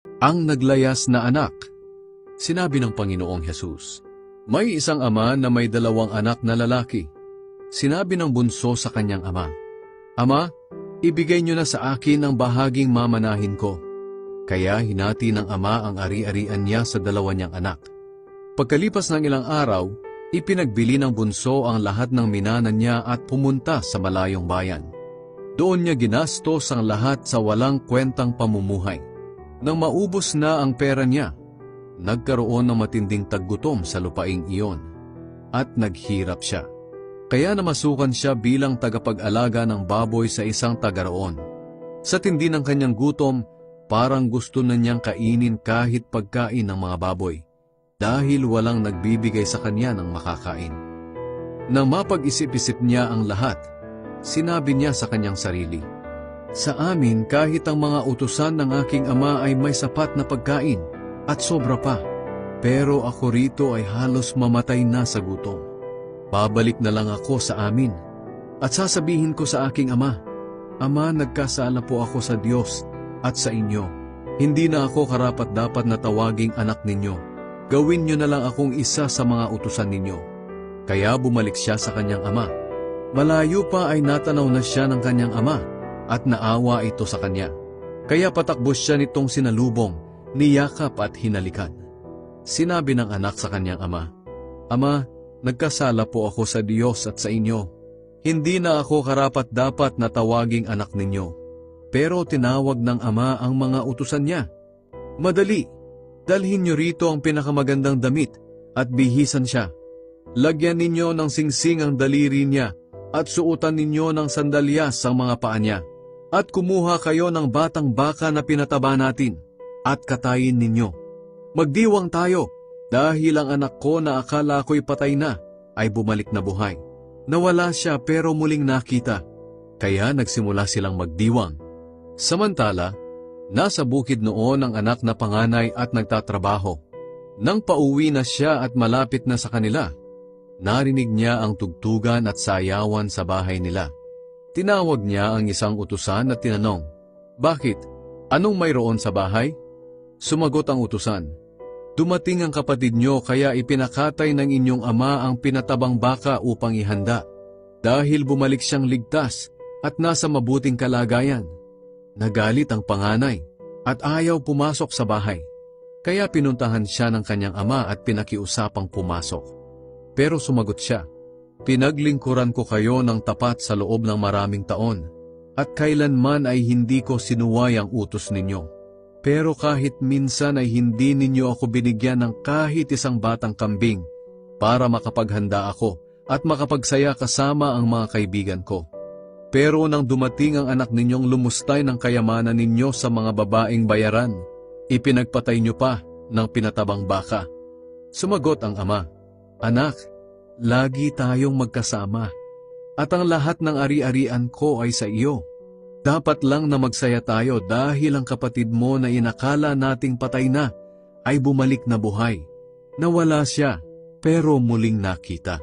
Ang naglayas na anak. Sinabi ng Panginoong Hesus, may isang ama na may 2 anak na lalaki. Sinabi ng bunso sa kanyang ama, Ama, ibigay niyo na sa akin ang bahaging mamanahin ko. Kaya hinati ng ama ang ari-arian niya sa 2 niyang anak. Pagkalipas ng ilang araw, ipinagbili ng bunso ang lahat ng minanan niya at pumunta sa malayong bayan. Doon niya ginastos ang lahat sa walang kwentang pamumuhay. Nang maubos na ang pera niya, nagkaroon ng matinding taggutom sa lupaing iyon at naghirap siya. Kaya namasukan siya bilang tagapag-alaga ng baboy sa isang taga-roon. Sa tindi ng kanyang gutom, parang gusto na niyang kainin kahit pagkain ng mga baboy dahil walang nagbibigay sa kanya ng makakain. Nang mapag-isip-isip niya ang lahat, sinabi niya sa kanyang sarili, Sa amin kahit ang mga utusan ng aking ama ay may sapat na pagkain at sobra pa, pero ako rito ay halos mamatay na sa gutom. Babalik na lang ako sa amin at sasabihin ko sa aking ama, Ama, nagkasala po ako sa Diyos at sa inyo. Hindi na ako karapat-dapat na tawaging anak ninyo. Gawin niyo na lang akong isa sa mga utusan ninyo. Kaya bumalik siya sa kanyang ama. Malayo pa ay natanaw na siya ng kanyang ama at naawa ito sa kanya. Kaya patakbo siya nitong sinalubong, niyakap at hinalikan. Sinabi ng anak sa kanyang ama, Ama, nagkasala po ako sa Diyos at sa inyo. Hindi na ako karapat-dapat na tawaging anak ninyo. Pero tinawag ng ama ang mga utusan niya. Madali, dalhin niyo rito ang pinakamagandang damit at bihisan siya. Lagyan ninyo ng singsing ang daliri niya at suotan ninyo ng sandalyas ang mga paa niya. At kumuha kayo ng batang baka na pinataba natin at katayin ninyo. Magdiwang tayo dahil ang anak ko na akala ko'y patay na ay bumalik na buhay. Nawala siya pero muling nakita, kaya nagsimula silang magdiwang. Samantala, nasa bukid noon ang anak na panganay at nagtatrabaho. Nang pauwi na siya at malapit na sa kanila, narinig niya ang tugtugan at sayawan sa bahay nila. Tinawag niya ang isang utusan at tinanong, Bakit? Anong mayroon sa bahay? Sumagot ang utusan, Dumating ang kapatid niyo kaya ipinakatay ng inyong ama ang pinatabang baka upang ihanda. Dahil bumalik siyang ligtas at nasa mabuting kalagayan. Nagalit ang panganay at ayaw pumasok sa bahay. Kaya pinuntahan siya ng kanyang ama at pinakiusapang pumasok. Pero sumagot siya, Pinaglingkuran ko kayo ng tapat sa loob ng maraming taon, at kailanman ay hindi ko sinuway ang utos ninyo. Pero kahit minsan ay hindi ninyo ako binigyan ng kahit isang batang kambing para makapaghanda ako at makapagsaya kasama ang mga kaibigan ko. Pero nang dumating ang anak ninyong lumustay ng kayamanan ninyo sa mga babaeng bayaran, ipinagpatay nyo pa ng pinatabang baka. Sumagot ang ama, Anak, lagi tayong magkasama, at ang lahat ng ari-arian ko ay sa iyo. Dapat lang na magsaya tayo dahil ang kapatid mo na inakala nating patay na ay bumalik na buhay. Nawala siya, pero muling nakita.